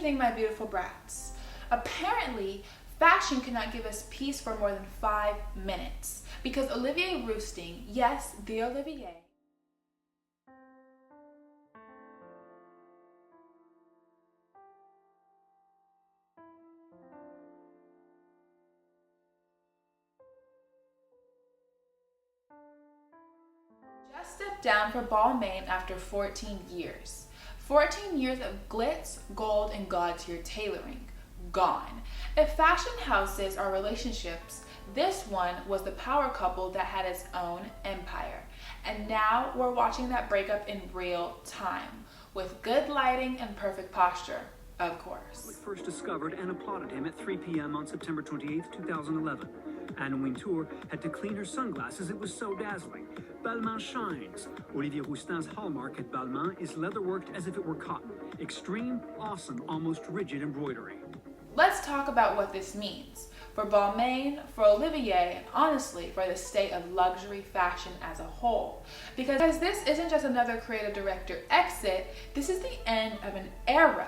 evening, my beautiful brats. Apparently, fashion cannot give us peace for more than 5 minutes because Olivier Rousteing, yes, the Olivier, just stepped down for Balmain after 14 years. 14 years of glitz, gold, and god-tier tailoring. Gone. If fashion houses are relationships, this one was the power couple that had its own empire. And now we're watching that breakup in real time, with good lighting and perfect posture, of course. First discovered and applauded him at 3 p.m. on September 28, 2011. Anna Wintour had to clean her sunglasses, it was so dazzling. Balmain shines. Olivier Rousteing's hallmark at Balmain is leatherworked as if it were cotton. Extreme, awesome, almost rigid embroidery. Let's talk about what this means for Balmain, for Olivier, and honestly for the state of luxury fashion as a whole. Because this isn't just another creative director exit, this is the end of an era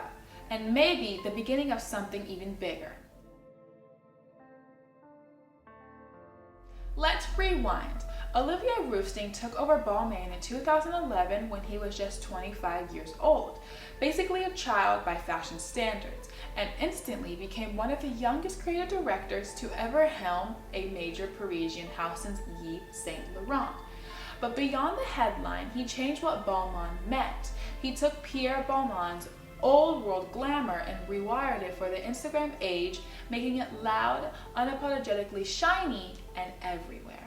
and maybe the beginning of something even bigger. Let's rewind. Olivier Rousteing took over Balmain in 2011 when he was just 25 years old, basically a child by fashion standards, and instantly became one of the youngest creative directors to ever helm a major Parisian house since Yves Saint Laurent. But beyond the headline, he changed what Balmain meant. He took Pierre Balmain's old world glamour and rewired it for the Instagram age, making it loud, unapologetically shiny, and everywhere.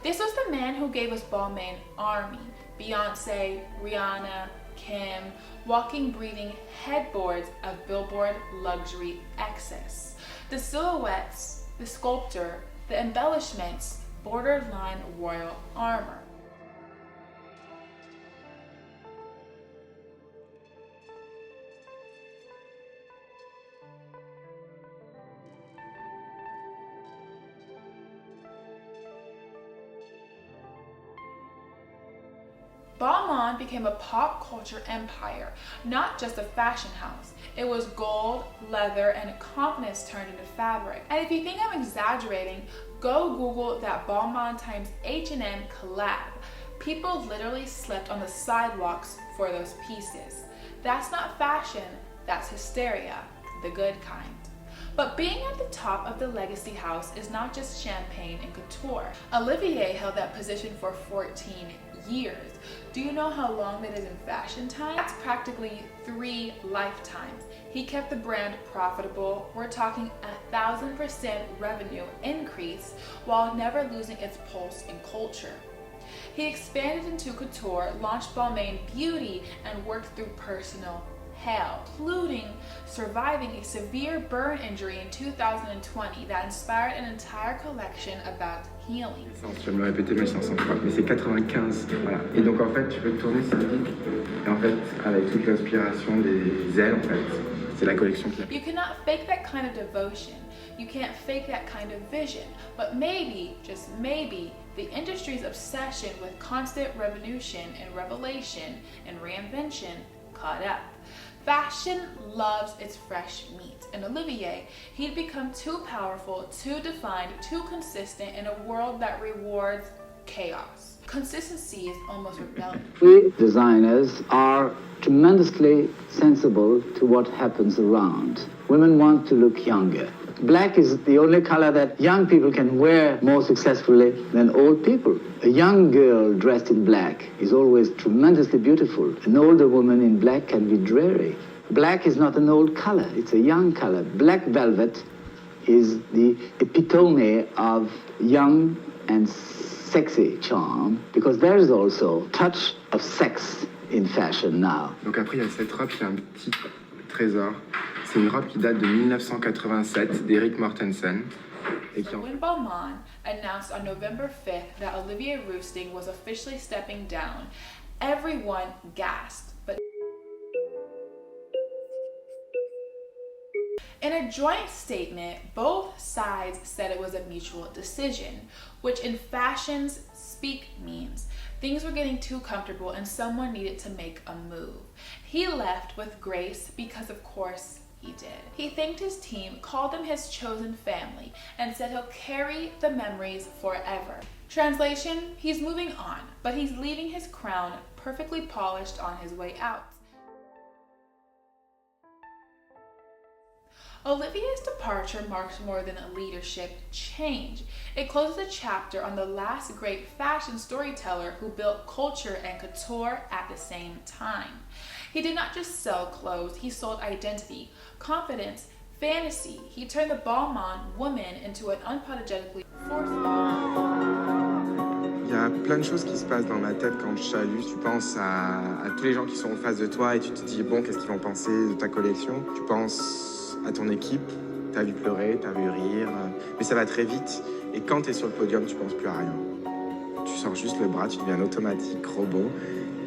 This was the man who gave us Balmain Army, Beyonce, Rihanna, Kim, walking, breathing headboards of billboard luxury excess. The silhouettes, the sculpture, the embellishments, borderline royal armor. Balmain became a pop culture empire, not just a fashion house. It was gold, leather, and confidence turned into fabric. And if you think I'm exaggerating, go Google that Balmain times H&M collab. People literally slept on the sidewalks for those pieces. That's not fashion, that's hysteria, the good kind. But being at the top of the legacy house is not just champagne and couture. Olivier held that position for 14 years. Do you know how long that is in fashion time? That's practically 3 lifetimes. He kept the brand profitable. We're talking 1,000% revenue increase while never losing its pulse in culture. He expanded into couture, launched Balmain Beauty, and worked through personal hell, including surviving a severe burn injury in 2020 that inspired an entire collection about healing. Je vais me le répéter 1500 fois, mais c'est 95, voilà. Et donc en fait, tu peux te tourner cette ligne, et en fait, avec toute l'inspiration des ailes, en fait, c'est la collection qui a... You cannot fake that kind of devotion. You can't fake that kind of vision. But maybe, just maybe, the industry's obsession with constant revolution and revelation and reinvention caught up. Fashion loves its fresh meat, and Olivier, he'd become too powerful, too defined, too consistent in a world that rewards chaos. Consistency is almost rebellion. We designers are tremendously sensible to what happens around. Women want to look younger. Black is the only color that young people can wear more successfully than old people. A young girl dressed in black is always tremendously beautiful. An older woman in black can be dreary. Black is not an old color, it's a young color. Black velvet is the epitome of young and sexy charm, because there is also a touch of sex in fashion now. Donc après, il y a cette robe qui est un petit trésor. C'est une robe qui date de 1987 d'Eric Mortensen. When Balmain announced on November 5th that Olivier Rousteing was officially stepping down, everyone gasped. But in a joint statement, both sides said it was a mutual decision, which in fashion's speak means things were getting too comfortable and someone needed to make a move. He left with grace because, of course, he did. He thanked his team, called them his chosen family, and said he'll carry the memories forever. Translation, he's moving on, but he's leaving his crown perfectly polished on his way out. Olivier's departure marks more than a leadership change. It closes a chapter on the last great fashion storyteller who built culture and couture at the same time. He did not just sell clothes, he sold identity, confidence, fantasy. He turned the Balmain woman into an unapologetically forceful. Il y a plein de choses qui se passent dans ma tête quand je chalue. Tu penses à tous les gens qui sont en face de toi et tu te dis, bon, qu'est-ce qu'ils vont penser de ta collection? Tu penses à ton équipe, t'as vu pleurer, t'as vu rire, mais ça va très vite. Et quand t'es sur le podium, tu penses plus à rien. Tu sors juste le bras, tu deviens automatique, robot,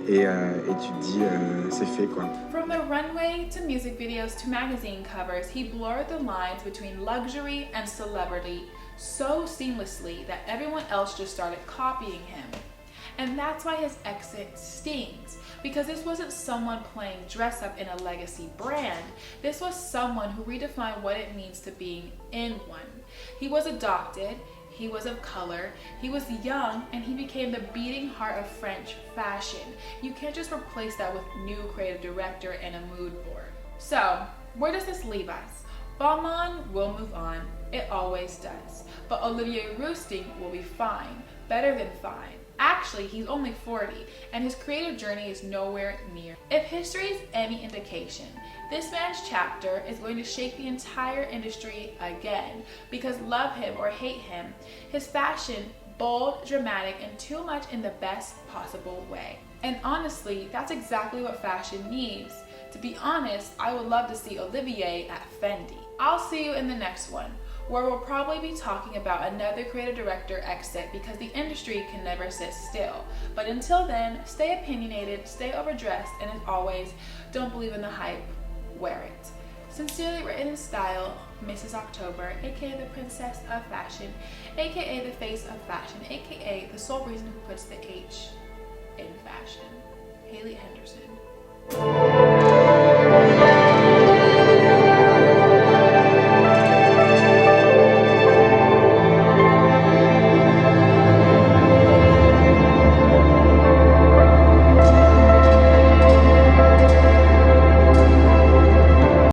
et tu te dis, c'est fait, quoi. From the runway to music videos to magazine covers, he blurred the lines between luxury and celebrity so seamlessly that everyone else just started copying him. And that's why his exit stings, because this wasn't someone playing dress up in a legacy brand. This was someone who redefined what it means to being in one. He was adopted, he was of color, he was young, and he became the beating heart of French fashion. You can't just replace that with new creative director and a mood board. So, where does this leave us? Balmain will move on, it always does. But Olivier Rousteing will be fine, better than fine. Actually, he's only 40, and his creative journey is nowhere near. If history is any indication, this man's chapter is going to shake the entire industry again, because love him or hate him, his fashion, bold, dramatic, and too much in the best possible way. And honestly, that's exactly what fashion needs. To be honest, I would love to see Olivier at Fendi. I'll see you in the next one, where we'll probably be talking about another creative director exit because the industry can never sit still. But until then, stay opinionated, stay overdressed, and as always, don't believe in the hype, wear it. Sincerely written in style, Mrs. October, aka the Princess of Fashion, aka the Face of Fashion, aka the sole reason who puts the H in fashion. Hailey Henderson.